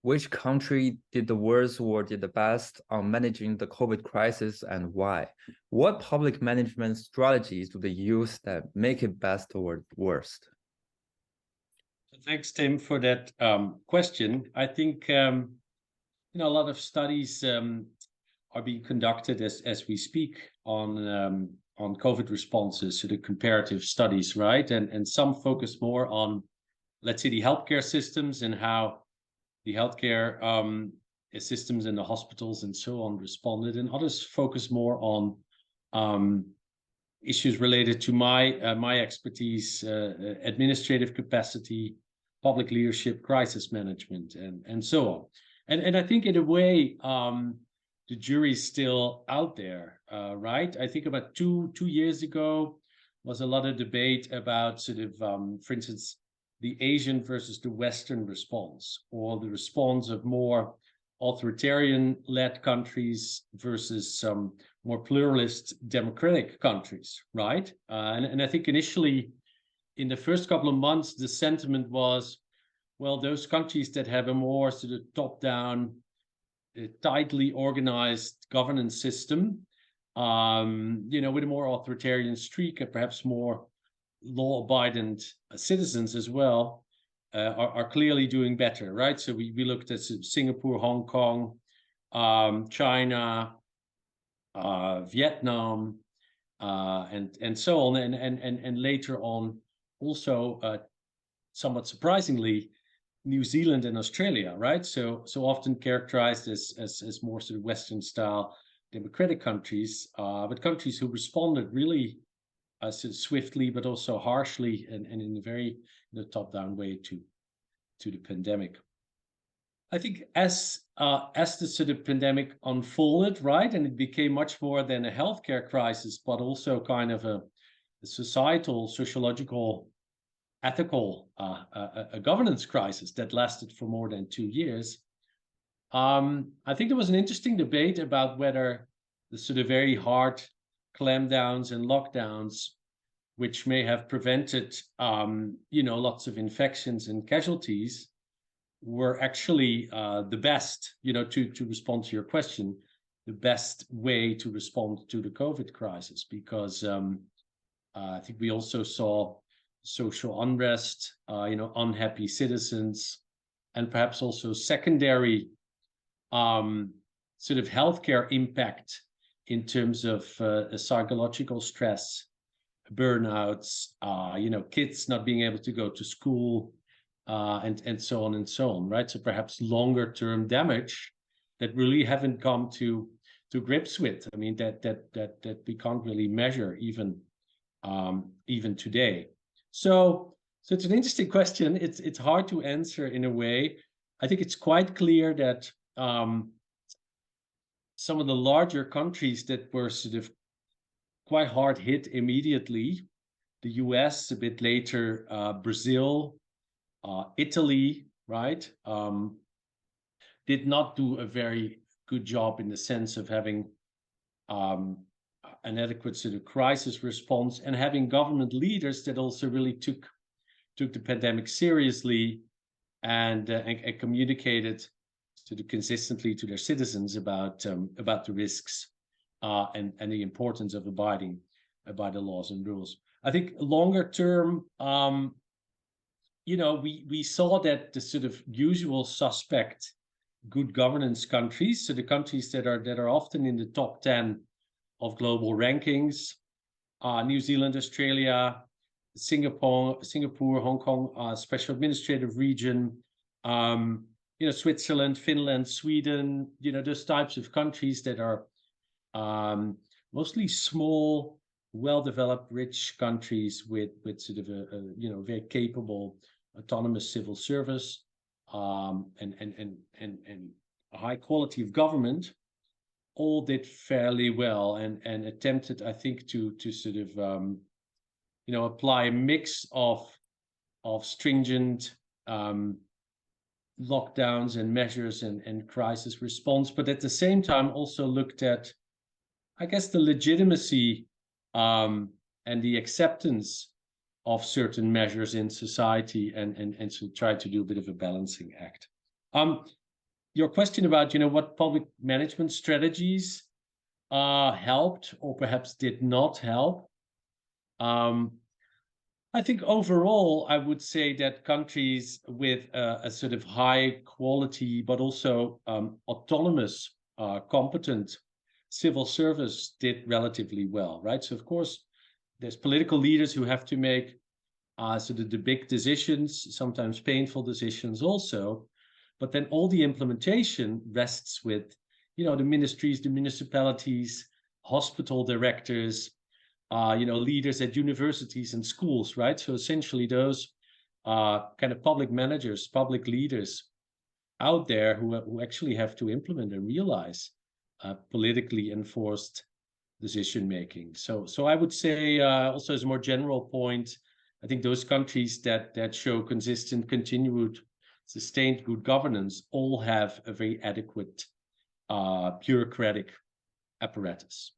Which country did the worst or did the best on managing the COVID crisis and why? What public management strategies do they use that make it best or worst? Thanks, Tim, for that question. I think a lot of studies are being conducted as we speak on COVID responses, so the comparative studies, right? And some focus more on, let's say, the healthcare systems and how the healthcare systems in the hospitals and so on responded, and others focus more on issues related to my expertise, administrative capacity, public leadership, crisis management, and so on. And I think in a way, the jury's still out there, right? I think about two years ago was a lot of debate about sort of, for instance, the Asian versus the Western response, or the response of more authoritarian-led countries versus some more pluralist democratic countries, right? And I think initially, in the first couple of months, the sentiment was, well, those countries that have a more sort of top-down, tightly organized governance system, with a more authoritarian streak and perhaps more law-abiding citizens as well, are clearly doing better, right? So we looked at Singapore, Hong Kong, China, Vietnam, and so on, and later on also, somewhat surprisingly, New Zealand and Australia, right? So often characterized as more sort of Western style democratic countries, but countries who responded really swiftly, but also harshly and in a very top-down way to the pandemic. I think as the sort of pandemic unfolded, right, and it became much more than a healthcare crisis, but also kind of a societal, sociological, ethical, a governance crisis that lasted for more than 2 years. I think there was an interesting debate about whether the sort of very hard clamdowns and lockdowns, which may have prevented, lots of infections and casualties, were actually the best, to respond to your question, the best way to respond to the COVID crisis, because I think we also saw social unrest, unhappy citizens, and perhaps also secondary sort of healthcare impact in terms of psychological stress, burnouts, kids not being able to go to school, and so on and so on, right? So perhaps longer term damage that really haven't come to grips with. I mean, that we can't really measure even today. So it's an interesting question. It's hard to answer in a way. I think it's quite clear that some of the larger countries that were sort of quite hard hit immediately, the US a bit later, Brazil, Italy, right, did not do a very good job in the sense of having an adequate sort of crisis response and having government leaders that also really took the pandemic seriously and communicated consistently to their citizens about the risks and the importance of abiding by the laws and rules. I think longer term, we saw that the sort of usual suspect good governance countries, so the countries that are often in the top 10 of global rankings, New Zealand, Australia, Singapore, Hong Kong, special administrative region, Switzerland, Finland, Sweden, those types of countries that are mostly small, well-developed, rich countries with sort of a very capable autonomous civil service, and a high quality of government, all did fairly well and attempted, I think, to sort of apply a mix of stringent lockdowns and measures and crisis response, but at the same time also looked at, I guess, the legitimacy and the acceptance of certain measures in society and so try to do a bit of a balancing act. your question about, what public management strategies helped or perhaps did not help. I think overall, I would say that countries with a sort of high quality, but also autonomous, competent civil service did relatively well, right? So of course, there's political leaders who have to make sort of the big decisions, sometimes painful decisions also, but then all the implementation rests with, the ministries, the municipalities, hospital directors, leaders at universities and schools, right? So essentially those kind of public managers, public leaders out there who actually have to implement and realize politically enforced decision making. So I would say also as a more general point, I think those countries that show consistent, continued, sustained good governance all have a very adequate bureaucratic apparatus.